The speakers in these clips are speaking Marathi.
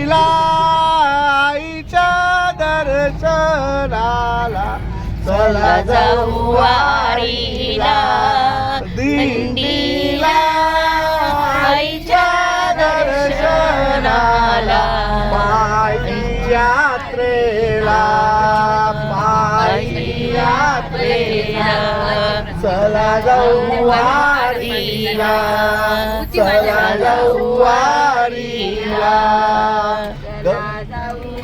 दिंडीला आईच्या दर्शनाला चला जाऊ वारीला दिंडीला आईच्या दर्शनाला पायी यात्रेला पायी यात्रेला चला जाऊ वारीला चला जाऊ वारीला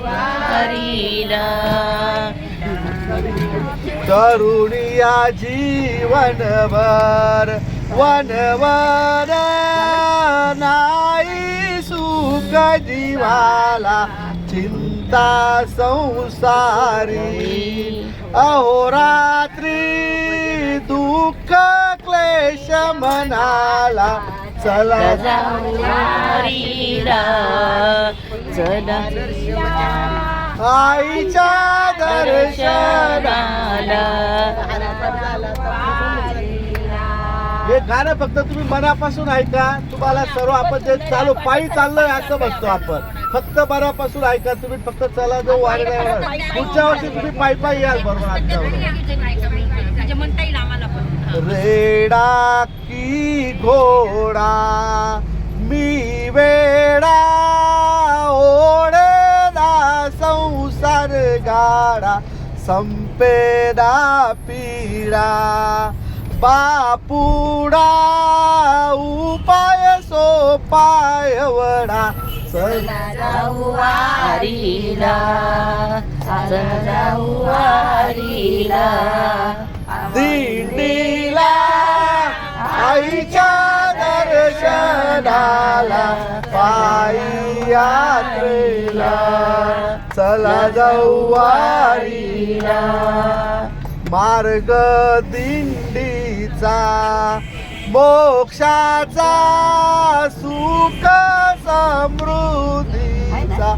वारीला करुणिया जीवनभर वनवर नाही सुख जीवाला चिंता संसारी अहोरात्री दुःख क्लेश मनाला चला जाऊ वारीला चला आईच्या दर्शनाला. हे गाणं फक्त तुम्ही मनापासून ऐका. तुम्हाला सर्व आपण जे चालू पायी चाललोय असं बघतो आपण. फक्त मनापासून ऐका. तुम्ही फक्त चला जाऊ वारीला. पुढच्या वर्षी तुम्ही पायी पायी याल बरोबर. आजच्या रेडा की घोडा मी वेडा ओढला संसार गाडा संपेदा पीडा बापुडा उपाय सोपाय वडा चला जाऊ वारीला चला जाऊ वारीला दिंडीला आईच्या दर्शनाला पायी यात्रेला चला जाऊ वारीला मार्ग दिंडीचा मोक्षाचा सुख समृद्धीचा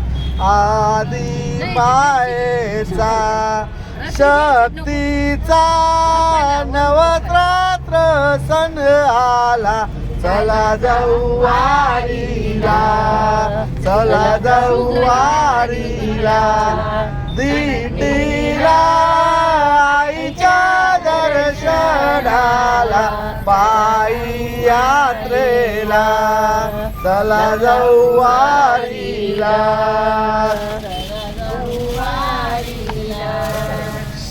आदि मायेचा शक्तीचा नवरात्र सण आला चला जाऊ वारीला चला जाऊ वारीला दिंडीला आईच्या दर्शनाला पायी यात्रेला चला जाऊ वारीला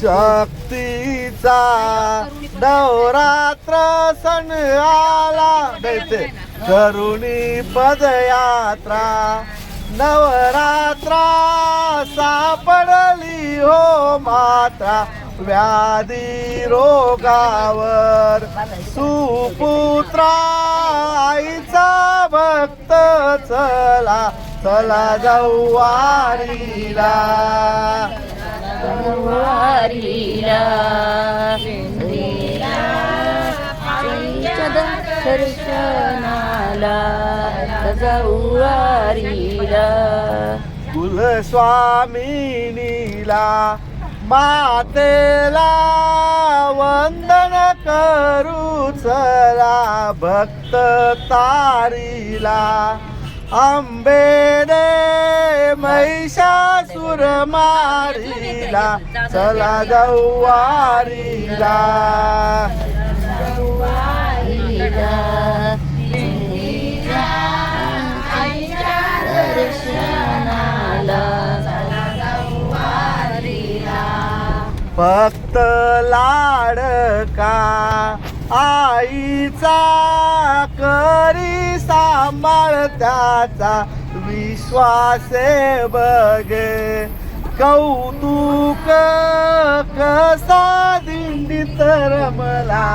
शक्तीचा नवरात्र सण आला देते करुणी पदयात्रा नवरात्रा सापडली हो मात्रा व्याधी रोगावर सुपुत्रा आईचा भक्त चला चला जाऊ वारीला वारीला आईच्या दर्शनाला जाऊ वारीला कुलस्वामिनीला मातेला वंदन करू चला भक्त तारीला आंबेने महिषासुर मारीला चला जाऊ वारीला फक्त लाडका आईचा करी सांभाळ त्याचा विश्वासे बघे कौतुक कसा दिंडीत रमला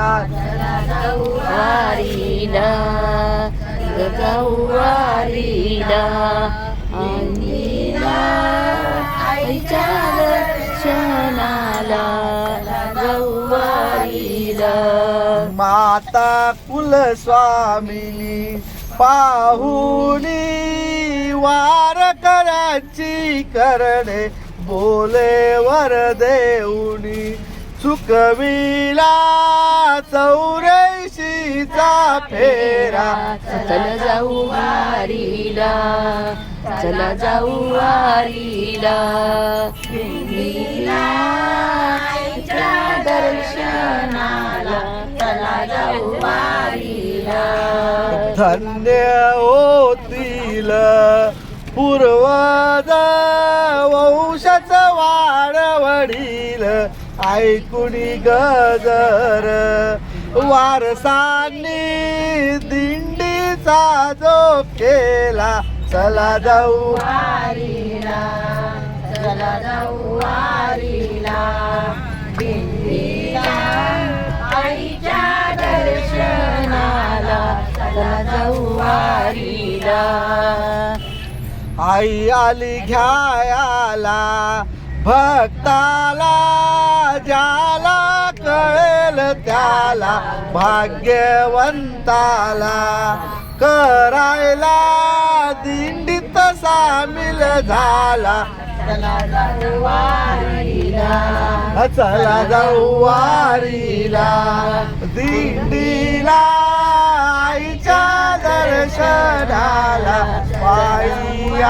वारीला जाऊ वारीला आईच्या दर्शनाला जाऊ वारीला माता कुलस्वामिनी पाहुनी वार कराची करणे बोले वर देऊनी चुकविला 84 वारीचा फेरा चला जाऊ वारीला, चला जाऊ वारीला, दिंडीला आईच्या दर्शनाला, चला जाऊ वारीला. धन्य होतील पूर्वज वंशच वाढवडील, ऐकुनी गजर वारसांनी दिंडीचा जो केला, चला जाऊ वारीला, चला जाऊ वारीला, दिंडीला आईच्या दर्शनाला, चला जाऊ वारीला. आई आली घ्यायला भक्ताला, ज्याला कळेल त्याला भाग्यवंताला, करायला दिंडीत सामील झाला, चला जाऊ वारीला, चला जाऊ वारीला, दिंडीला आईच्या दर्शनाला, पायी